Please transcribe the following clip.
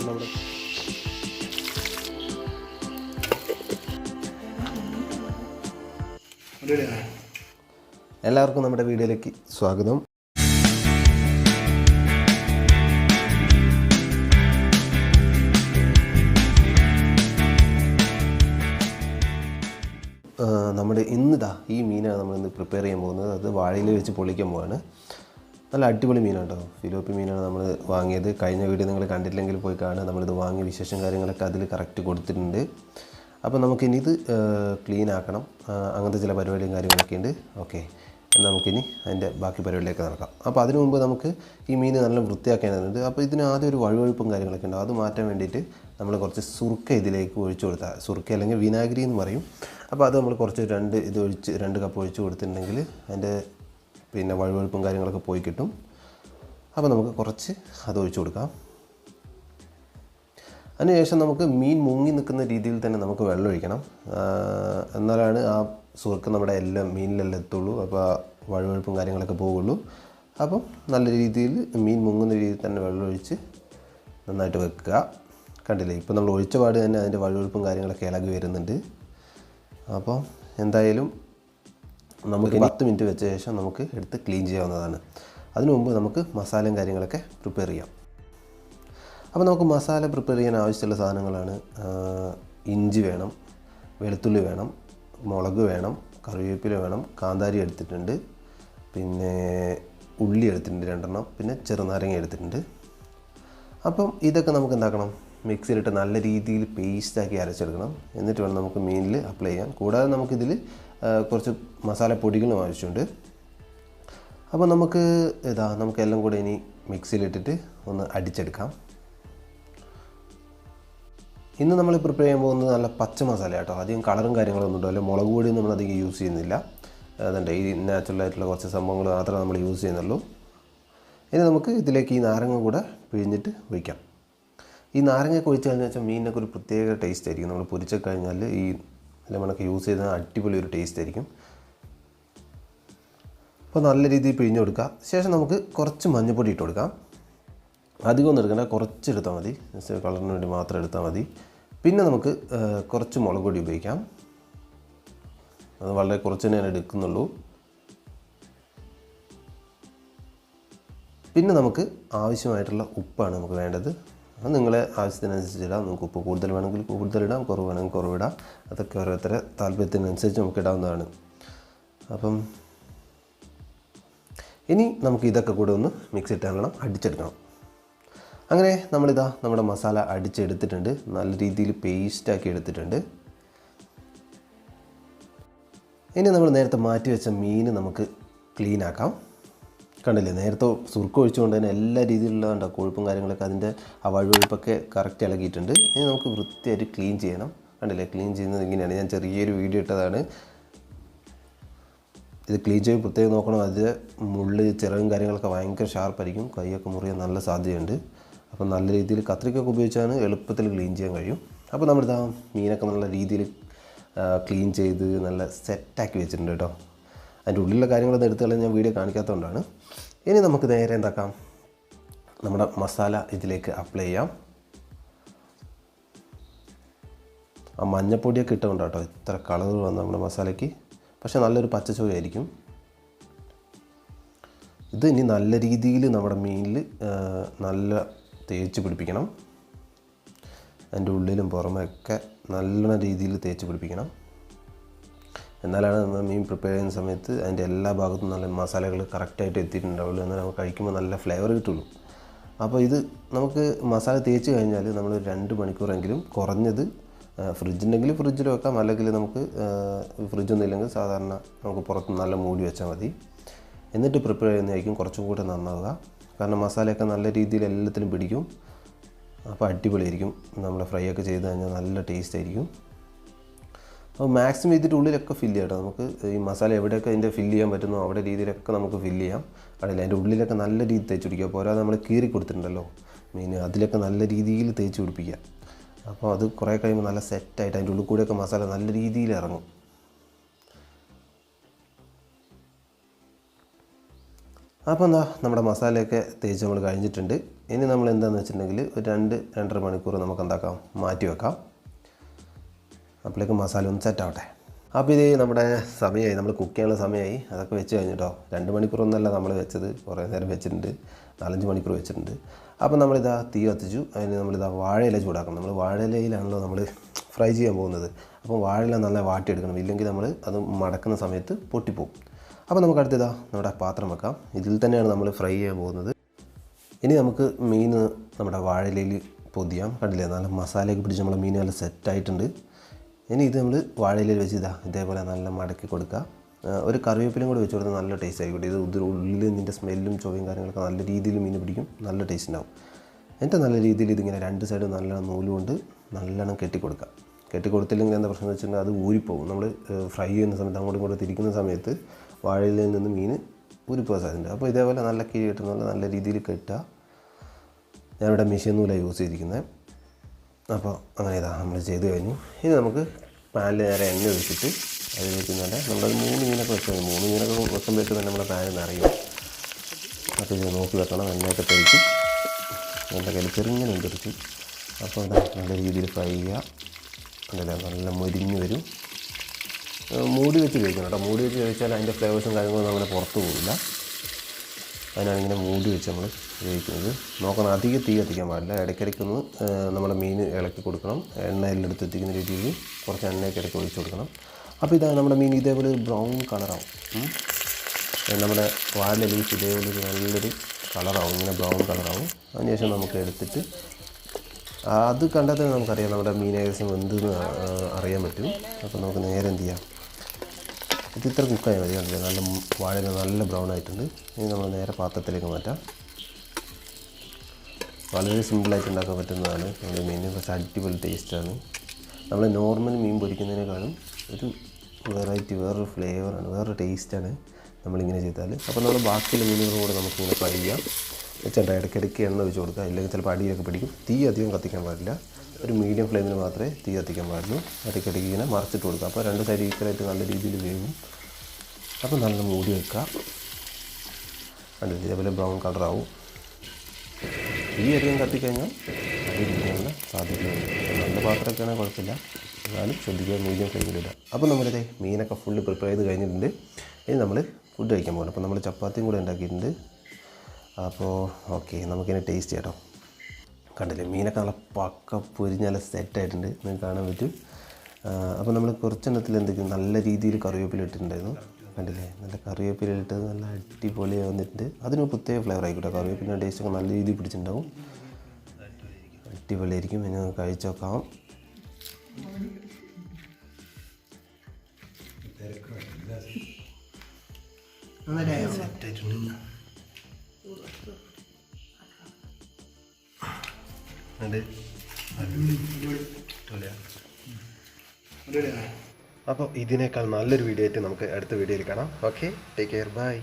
നമ്മുടെ എല്ലാവർക്കും നമ്മുടെ വീഡിയോയിലേക്ക് സ്വാഗതം. നമ്മുടെ ഈ മീനാണ് നമ്മളിന്ന് പ്രിപ്പയർ ചെയ്യാൻ പോകുന്നത്. അത് വാഴയിൽ വെച്ച് പൊള്ളിക്കാൻ പോവാണ്. നല്ല അടിപൊളി മീനാണ് കേട്ടോ. ഫിലോപ്പി മീനാണ് നമ്മൾ വാങ്ങിയത്. കഴിഞ്ഞ വീഡിയോ നിങ്ങൾ കണ്ടിട്ടില്ലെങ്കിൽ പോയി കാണുക. നമ്മളിത് വാങ്ങിയ വിശേഷം കാര്യങ്ങളൊക്കെ അതിൽ കറക്റ്റ് കൊടുത്തിട്ടുണ്ട്. അപ്പോൾ നമുക്കിനി ഇത് ക്ലീൻ ആക്കണം. അങ്ങനത്തെ ചില പരിപാടിയും കാര്യങ്ങളൊക്കെ ഉണ്ട്. ഓക്കെ, നമുക്കിനി അതിൻ്റെ ബാക്കി പരിപാടിയിലേക്ക് നടക്കാം. അപ്പോൾ അതിനു മുമ്പ് നമുക്ക് ഈ മീൻ നല്ല വൃത്തിയാക്കേണ്ടതുണ്ട്. അപ്പോൾ ഇതിന് ആദ്യം ഒരു വഴുവഴുപ്പും കാര്യങ്ങളൊക്കെ ഉണ്ട്. അത് മാറ്റാൻ വേണ്ടിയിട്ട് നമ്മൾ കുറച്ച് സുർക്ക ഇതിലേക്ക് ഒഴിച്ചു കൊടുത്താൽ, സുർക്ക അല്ലെങ്കിൽ വിനാഗിരി എന്ന് പറയും. അപ്പോൾ അത് നമ്മൾ കുറച്ച് 2 കപ്പ് ഒഴിച്ച് കൊടുത്തിട്ടുണ്ടെങ്കിൽ അതിൻ്റെ പിന്നെ വഴുവഴുപ്പും കാര്യങ്ങളൊക്കെ പോയി കിട്ടും. അപ്പോൾ നമുക്ക് കുറച്ച് അത് ഒഴിച്ചു കൊടുക്കാം. അതിനുശേഷം നമുക്ക് മീൻ മുങ്ങി നിൽക്കുന്ന രീതിയിൽ തന്നെ നമുക്ക് വെള്ളം ഒഴിക്കണം. എന്നാലാണ് ആ സുർക്ക നമ്മുടെ മീനിലെല്ലാം എത്തുള്ളൂ. അപ്പോൾ ആ വഴുവഴുപ്പും കാര്യങ്ങളൊക്കെ പോകുള്ളൂ. അപ്പം നല്ല രീതിയിൽ മീൻ മുങ്ങുന്ന രീതിയിൽ തന്നെ വെള്ളം ഒഴിച്ച് നന്നായിട്ട് വെക്കുക. കണ്ടില്ലേ, ഇപ്പോൾ നമ്മൾ ഒഴിച്ച പാട് തന്നെ അതിൻ്റെ വഴുവഴുപ്പും കാര്യങ്ങളൊക്കെ ഇളകി വരുന്നുണ്ട്. അപ്പോൾ എന്തായാലും നമുക്ക് 10 മിനിറ്റ് വെച്ച ശേഷം നമുക്ക് എടുത്ത് ക്ലീൻ ചെയ്യാവുന്നതാണ്. അതിനു മുമ്പ് നമുക്ക് മസാലയും കാര്യങ്ങളൊക്കെ പ്രിപ്പയർ ചെയ്യാം. അപ്പോൾ നമുക്ക് മസാല പ്രിപ്പയർ ചെയ്യാൻ ആവശ്യമുള്ള സാധനങ്ങളാണ്: ഇഞ്ചി വേണം, വെളുത്തുള്ളി വേണം, മുളക് വേണം, കറിവേപ്പില വേണം, കാന്താരി എടുത്തിട്ടുണ്ട്, പിന്നെ ഉള്ളി എടുത്തിട്ടുണ്ട് 2 പിന്നെ ചെറുനാരങ്ങ എടുത്തിട്ടുണ്ട്. അപ്പം ഇതൊക്കെ നമുക്ക് എന്താക്കണം, മിക്സിയിലിട്ട് നല്ല രീതിയിൽ പേസ്റ്റാക്കി അരച്ചെടുക്കണം. എന്നിട്ട് വേണം നമുക്ക് മീനിൽ അപ്ലൈ ചെയ്യാൻ. കൂടാതെ നമുക്കിതിൽ കുറച്ച് മസാലപ്പൊടികളും ആവശ്യമുണ്ട്. അപ്പോൾ നമുക്കെല്ലാം കൂടെ ഇനി മിക്സിയിലിട്ടിട്ട് ഒന്ന് അടിച്ചെടുക്കാം. ഇന്ന് നമ്മൾ പ്രിപ്പയർ ചെയ്യാൻ പോകുന്നത് നല്ല പച്ച മസാല കേട്ടോ. അധികം കളറും കാര്യങ്ങളൊന്നും ഉണ്ടാവില്ല. മുളക് പൊടിയും നമ്മൾ അധികം യൂസ് ചെയ്യുന്നില്ല. അതുകൊണ്ട് ഈ നാച്ചുറലായിട്ടുള്ള കുറച്ച് സംഭവങ്ങൾ മാത്രമേ നമ്മൾ യൂസ് ചെയ്യുന്നുള്ളൂ. ഇനി നമുക്ക് ഇതിലേക്ക് ഈ നാരങ്ങ കൂടെ പിഴിഞ്ഞിട്ട് ഒഴിക്കാം. ഈ നാരങ്ങയൊക്കെ ഒഴിച്ച് കഴിഞ്ഞാൽ വെച്ചാൽ മീനിനൊക്കെ ഒരു പ്രത്യേക ടേസ്റ്റ് ആയിരിക്കും. നമ്മൾ പൊരിച്ച് കഴിഞ്ഞാൽ ഈ ലെമണൊക്കെ യൂസ് ചെയ്താൽ അടിപൊളി ഒരു ടേസ്റ്റ് ആയിരിക്കും. അപ്പോൾ നല്ല രീതിയിൽ പിഴിഞ്ഞ് കൊടുക്കുക. ശേഷം നമുക്ക് കുറച്ച് മഞ്ഞൾപ്പൊടി ഇട്ട് കൊടുക്കാം. അധികമൊന്നും എടുക്കണ്ട, കുറച്ച് എടുത്താൽ മതി. കളറിന് വേണ്ടി മാത്രം എടുത്താൽ മതി. പിന്നെ നമുക്ക് കുറച്ച് മുളക് പൊടി ഉപയോഗിക്കാം. അത് വളരെ കുറച്ച് ഞാൻ എടുക്കുന്നുള്ളൂ. പിന്നെ നമുക്ക് ആവശ്യമായിട്ടുള്ള ഉപ്പാണ് നമുക്ക് വേണ്ടത്. അത് നിങ്ങളെ ആവശ്യത്തിനനുസരിച്ചിടാം. നമുക്ക് ഉപ്പ് കൂടുതൽ വേണമെങ്കിൽ കൂടുതലിടാം, കുറവ് വേണമെങ്കിൽ കുറവിടാം. അതൊക്കെ ഓരോരുത്തരുടെ താല്പര്യത്തിനനുസരിച്ച് നമുക്ക് ഇടാവുന്നതാണ്. അപ്പം ഇനി നമുക്ക് ഇതൊക്കെ കൂടെ ഒന്ന് മിക്സിയിട്ട് അടിച്ചെടുക്കണം. അങ്ങനെ നമ്മുടെ മസാല അടിച്ചെടുത്തിട്ടുണ്ട്. നല്ല രീതിയിൽ പേസ്റ്റാക്കി എടുത്തിട്ടുണ്ട്. ഇനി നമ്മൾ നേരത്തെ മാറ്റി വെച്ച മീൻ നമുക്ക് ക്ലീൻ ആക്കാം. കണ്ടില്ലേ, നേരത്തെ സുർക്ക ഒഴിച്ചുകൊണ്ട് തന്നെ എല്ലാ രീതിയിലുള്ള കൊഴുപ്പും കാര്യങ്ങളൊക്കെ അതിൻ്റെ ആ വഴുവഴുപ്പൊക്കെ കറക്റ്റ് ഇളകിയിട്ടുണ്ട്. ഇനി നമുക്ക് വൃത്തിയായിട്ട് ക്ലീൻ ചെയ്യണം. കണ്ടില്ലേ, ക്ലീൻ ചെയ്യുന്നത് ഇങ്ങനെയാണ്. ഞാൻ ചെറിയൊരു വീഡിയോ ഇട്ടതാണ്. ഇത് ക്ലീൻ ചെയ്ത് പ്രത്യേകം നോക്കണം. അതിൽ ചിറകും കാര്യങ്ങളൊക്കെ ഭയങ്കര ഷാർപ്പായിരിക്കും. കൈയൊക്കെ മുറിയാൻ നല്ല സാധ്യതയുണ്ട്. അപ്പോൾ നല്ല രീതിയിൽ കത്രിക്കൊക്കെ ഉപയോഗിച്ചാണ് എളുപ്പത്തിൽ ക്ലീൻ ചെയ്യാൻ കഴിയും. അപ്പോൾ നമ്മുടെ മീനൊക്കെ നല്ല രീതിയിൽ ക്ലീൻ ചെയ്ത് നല്ല സെറ്റാക്കി വെച്ചിട്ടുണ്ട് കേട്ടോ. അതിൻ്റെ ഉള്ളിലുള്ള കാര്യങ്ങളൊന്നും എടുത്തുകളാൻ ഞാൻ വീഡിയോ കാണിക്കാത്തതുകൊണ്ടാണ്. ഇനി നമുക്ക് നേരെ എന്താക്കാം, നമ്മുടെ മസാല ഇതിലേക്ക് അപ്ലൈ ചെയ്യാം. ആ മഞ്ഞപ്പൊടിയൊക്കെ ഇട്ടുകൊണ്ടാട്ടോ ഇത്ര കളർ വന്ന നമ്മുടെ മസാലയ്ക്ക്. പക്ഷേ നല്ലൊരു പച്ചച്ചുവയായിരിക്കും. ഇത് ഇനി നല്ല രീതിയിൽ നമ്മുടെ മീനിൽ നല്ല തേച്ച് പിടിപ്പിക്കണം. അതിൻ്റെ ഉള്ളിലും പുറമൊക്കെ നല്ല രീതിയിൽ തേച്ച് പിടിപ്പിക്കണം. എന്നാലാണ് നമ്മൾ മീൻ പ്രിപ്പയർ ചെയ്യുന്ന സമയത്ത് അതിൻ്റെ എല്ലാ ഭാഗത്തും നല്ല മസാലകൾ കറക്റ്റായിട്ട് എത്തിയിട്ടുണ്ടാവുള്ളൂ. എന്നാൽ നമുക്ക് കഴിക്കുമ്പോൾ നല്ല ഫ്ലേവർ കിട്ടുള്ളൂ. അപ്പോൾ ഇത് നമുക്ക് മസാല തേച്ച് കഴിഞ്ഞാൽ നമ്മൾ 2 മണിക്കൂറെങ്കിലും കുറഞ്ഞത് ഫ്രിഡ്ജുണ്ടെങ്കിൽ ഫ്രിഡ്ജിൽ വെക്കാം. അല്ലെങ്കിൽ നമുക്ക് ഫ്രിഡ്ജൊന്നും ഇല്ലെങ്കിൽ സാധാരണ നമുക്ക് പുറത്ത് നല്ല മൂടി വെച്ചാൽ മതി. എന്നിട്ട് പ്രിപ്പയർ ചെയ്യുന്നതായിരിക്കും കുറച്ചും കൂടെ നന്നാവുക. കാരണം മസാലയൊക്കെ നല്ല രീതിയിൽ എല്ലാത്തിലും പിടിക്കും. അപ്പോൾ അടിപൊളിയായിരിക്കും. നമ്മൾ ഫ്രൈ ഒക്കെ ചെയ്ത് കഴിഞ്ഞാൽ നല്ല ടേസ്റ്റ് ആയിരിക്കും. അപ്പോൾ മാക്സിമം ഇതിൻ്റെ ഉള്ളിലൊക്കെ ഫില്ല് ചെയ്യണം. നമുക്ക് ഈ മസാല എവിടെയൊക്കെ അതിൻ്റെ ഫില്ല് ചെയ്യാൻ പറ്റുന്നോ അവിടെ രീതിയിലൊക്കെ നമുക്ക് ഫില്ല് ചെയ്യാം. അതിൽ അതിൻ്റെ ഉള്ളിലൊക്കെ നല്ല രീതിയിൽ തേച്ച് പിടിക്കുക. പോരാതെ നമ്മൾ കീറി കൊടുത്തിട്ടുണ്ടല്ലോ മീൻ, അതിലൊക്കെ നല്ല രീതിയിൽ തേച്ച് പിടിപ്പിക്കുക. അപ്പോൾ അത് കുറേ കഴിയുമ്പോൾ നല്ല സെറ്റായിട്ട് അതിൻ്റെ ഉള്ളിൽ കൂടെയൊക്കെ മസാല നല്ല രീതിയിൽ ഇറങ്ങും. അപ്പോൾ എന്താ നമ്മുടെ മസാലയൊക്കെ തേച്ച് നമ്മൾ കഴിഞ്ഞിട്ടുണ്ട്. ഇനി നമ്മൾ എന്താണെന്ന് വെച്ചിട്ടുണ്ടെങ്കിൽ ഒരു 2-2.5 മണിക്കൂർ നമുക്ക് എന്താക്കാം, മാറ്റി വെക്കാം. അപ്പോഴേക്ക് മസാല ഒന്ന് സെറ്റാവട്ടെ. അപ്പോൾ ഇത് നമ്മുടെ സമയമായി, നമ്മൾ കുക്ക് ചെയ്യാനുള്ള സമയമായി. അതൊക്കെ വെച്ച് കഴിഞ്ഞിട്ടോ. 2 മണിക്കൂറൊന്നുമല്ല നമ്മൾ വെച്ചത്, കുറേ നേരം വെച്ചിട്ടുണ്ട്, 4-5 മണിക്കൂർ വെച്ചിട്ടുണ്ട്. അപ്പോൾ നമ്മളിതാ തീ കത്തിച്ചു. അതിന് നമ്മളിതാ വാഴയില ചൂടാക്കണം. നമ്മൾ വാഴയിലയിലാണല്ലോ നമ്മൾ ഫ്രൈ ചെയ്യാൻ പോകുന്നത്. അപ്പോൾ വാഴയില നല്ല വാട്ടിയെടുക്കണം, ഇല്ലെങ്കിൽ നമ്മൾ അത് മടക്കുന്ന സമയത്ത് പൊട്ടിപ്പോവും. അപ്പോൾ നമുക്ക് അടുത്തതാ നമ്മുടെ പാത്രം വെക്കാം. ഇതിൽ തന്നെയാണ് നമ്മൾ ഫ്രൈ ചെയ്യാൻ പോകുന്നത്. ഇനി നമുക്ക് മീൻ നമ്മുടെ വാഴയിലയിൽ പൊതിയാം. കണ്ടില്ലേ, നല്ല മസാലയൊക്കെ പിടിച്ച് നമ്മളെ മീൻ നല്ല സെറ്റായിട്ടുണ്ട്. ഇനി ഇത് നമ്മൾ വാഴയിലയിൽ വെച്ച് ഇതേപോലെ നല്ല മടക്കി കൊടുക്കുക. ഒരു കറിവേപ്പിലും കൂടി വെച്ച് കൊടുത്താൽ നല്ല ടേസ്റ്റ് ആയിക്കോട്ടെ. ഇത് ഉള്ളിൽ ഇതിൻ്റെ സ്മെല്ലും ചൊവ്വയും കാര്യങ്ങളൊക്കെ നല്ല രീതിയിൽ മീൻ പിടിക്കും, നല്ല ടേസ്റ്റ് ഉണ്ടാവും. എന്നിട്ട് നല്ല രീതിയിൽ ഇതിങ്ങനെ 2 സൈഡും നല്ല നൂല് കൊണ്ട് നല്ലോണം കെട്ടിക്കൊടുക്കുക. കെട്ടിക്കൊടുത്തില്ലെങ്കിൽ എന്താ പ്രശ്നം എന്ന് വെച്ചിട്ടുണ്ടെങ്കിൽ അത് ഊരിപ്പോകും. നമ്മൾ ഫ്രൈ ചെയ്യുന്ന സമയത്ത് അങ്ങോട്ടും ഇങ്ങോട്ട് തിരിക്കുന്ന സമയത്ത് വാഴയിലയിൽ നിന്ന് മീൻ ഊരിപ്പോകാൻ സാധ്യതയുണ്ട്. അപ്പോൾ ഇതേപോലെ നല്ല കിഴി കെട്ടുന്ന നല്ല രീതിയിൽ കെട്ടുക. ഞാനിവിടെ മെഷീൻ നൂലാണ് യൂസ് ചെയ്തിരിക്കുന്നത്. അപ്പോൾ അങ്ങനെ നമ്മൾ ചെയ്ത് കഴിഞ്ഞു. ഇനി നമുക്ക് പാനിൽ നേരെ എണ്ണ ഒഴിച്ചിട്ട് അതിലേക്ക് തന്നെ നമ്മളൊരു 3 മീനൊക്കെ വെച്ചാൽ 3 മീനൊക്കെ വെക്കുമ്പോഴേക്ക് തന്നെ നമ്മുടെ പാനിൽ നിറയും. അപ്പോൾ ഇത് നോക്കി വെക്കണം. എണ്ണയൊക്കെ തെളിച്ച് എൻ്റെ കയ്യിൽ ചെറുങ്ങനെ തെളിച്ച്. അപ്പോൾ അതാ നല്ല രീതിയിൽ ഫ്രൈ ചെയ്യുക. അതല്ല നല്ല മൊരിഞ്ഞ് വരും. മൂടി വെച്ച് കഴിക്കണം കേട്ടോ. മൂടി വെച്ച് കഴിച്ചാൽ അതിൻ്റെ ഫ്ലേവേഴ്സും കാര്യങ്ങളും അങ്ങനെ പുറത്ത് പോകില്ല. അതിനാണ് ഇങ്ങനെ മൂടി വെച്ച് നമ്മൾ ഉപയോഗിക്കുന്നത്. നോക്കണം, അധികം തീ കത്തിക്കാൻ പാടില്ല. ഇടയ്ക്കിടയ്ക്കൊന്ന് നമ്മുടെ മീൻ ഇളക്കി കൊടുക്കണം. എണ്ണ എല്ലാം എടുത്ത് എത്തിക്കുന്ന രീതിയിൽ കുറച്ച് എണ്ണയൊക്കെ ഇടയ്ക്ക് ഒഴിച്ച് കൊടുക്കണം. അപ്പോൾ ഇതാണ് നമ്മുടെ മീൻ ഇതേപോലെ ഒരു ബ്രൗൺ കളറാവും. നമ്മുടെ വാഴ ലീഫ് ഇതേപോലെ ഒരു നല്ലൊരു കളറാവും, ഇങ്ങനെ ബ്രൗൺ കളറാവും. അതിനുശേഷം നമുക്ക് എടുത്തിട്ട് അത് കണ്ടാൽ തന്നെ നമുക്കറിയാം നമ്മുടെ മീൻ ഏകദേശം എന്തെന്ന് അറിയാൻ പറ്റും. അപ്പോൾ നമുക്ക് നേരെ എന്ത് ചെയ്യാം, ഇത് ഇത്ര കുക്കായാൽ മതി. കണ്ടില്ലേ, നല്ല വാഴ നല്ല ബ്രൗൺ ആയിട്ടുണ്ട്. ഇനി നമ്മൾ നേരെ പാത്രത്തിലേക്ക് മാറ്റാം. വളരെ സിമ്പിളായിട്ട് ഉണ്ടാക്കാൻ പറ്റുന്നതാണ് നമ്മുടെ മീൻ. കുറച്ച് അടിപൊളി ടേസ്റ്റാണ്. നമ്മൾ നോർമൽ മീൻ പൊരിക്കുന്നതിനേക്കാളും ഒരു വെറൈറ്റി, വേറൊരു ഫ്ലേവറാണ്, വേറൊരു ടേസ്റ്റാണ് നമ്മളിങ്ങനെ ചെയ്താൽ. അപ്പോൾ നമ്മൾ ബാക്കിയുള്ള മീനുകളും കൂടെ നമുക്കിങ്ങനെ ഫ്രൈ ചെയ്യാം. വെച്ചിട്ട് ഇടയ്ക്കിടയ്ക്ക് എണ്ണ ഒഴിച്ച് കൊടുക്കുക, ഇല്ലെങ്കിൽ ചിലപ്പോൾ അടിയൊക്കെ പിടിക്കും. തീ അധികം കത്തിക്കാൻ പാടില്ല, ഒരു മീഡിയം ഫ്ലെയിമിൽ മാത്രമേ തീ കത്തിക്കാൻ പാടുള്ളൂ. ഇടയ്ക്കിടയ്ക്ക് ഇങ്ങനെ മറിച്ചിട്ട് കൊടുക്കുക. അപ്പോൾ 2 സൈഡ് ഈക്വലായിട്ട് നല്ല രീതിയിൽ വേവും. അപ്പോൾ നല്ല മൂടി വെക്കുക. കണ്ടില്ല, ഇതേപോലെ ബ്രൗൺ കളറാവും. ഈ അധികം കത്തിക്കഴിഞ്ഞാൽ അടി പിടിക്കാനുള്ള സാധ്യതയുണ്ട്. നല്ല പാത്രമൊക്കെയാണെങ്കിൽ കുഴപ്പമില്ല, എന്നാലും ശ്രദ്ധിക്കുക, മീഡിയം ഫ്ലെയിമിലിടുക. അപ്പോൾ നമ്മളിത് മീനൊക്കെ ഫുള്ള് പ്രിപ്പയർ ചെയ്ത് കഴിഞ്ഞിട്ടുണ്ട്. ഇനി നമ്മൾ ഫുഡ് കഴിക്കാൻ പോകണം. അപ്പോൾ നമ്മൾ ചപ്പാത്തിയും കൂടെ ഉണ്ടാക്കിയിട്ടുണ്ട്. അപ്പോൾ ഓക്കെ, നമുക്കിനി ടേസ്റ്റ് ചെയ്യാം കേട്ടോ. കണ്ടില്ലേ, മീനൊക്കെ നല്ല പക്ക പൊരിഞ്ഞ് നല്ല സെറ്റായിട്ടുണ്ട്, നിങ്ങൾക്ക് കാണാൻ പറ്റും. അപ്പോൾ നമ്മൾ കുറച്ചെണ്ണത്തിൽ എന്തൊക്കെയും നല്ല രീതിയിൽ കറിവേപ്പില ഇട്ടിട്ടുണ്ടായിരുന്നു. കണ്ടില്ലേ, നല്ല കറിവേപ്പില ഇട്ടത് നല്ല അടിപൊളി വന്നിട്ടുണ്ട്. അതിന് പ്രത്യേക ഫ്ലേവർ ആയിക്കോട്ടെ. കറിവേപ്പിലിൻ്റെ ടേസ്റ്റൊക്കെ നല്ല രീതിയിൽ പിടിച്ചിട്ടുണ്ടാവും, അടിപൊളിയായിരിക്കും. ഇനി നമുക്ക് കഴിച്ച് നോക്കാം. അപ്പോൾ ഇതിനേക്കാൾ നല്ലൊരു വീഡിയോ ആയിട്ട് നമുക്ക് അടുത്ത വീഡിയോയിൽ കാണാം. Okay, take care, by.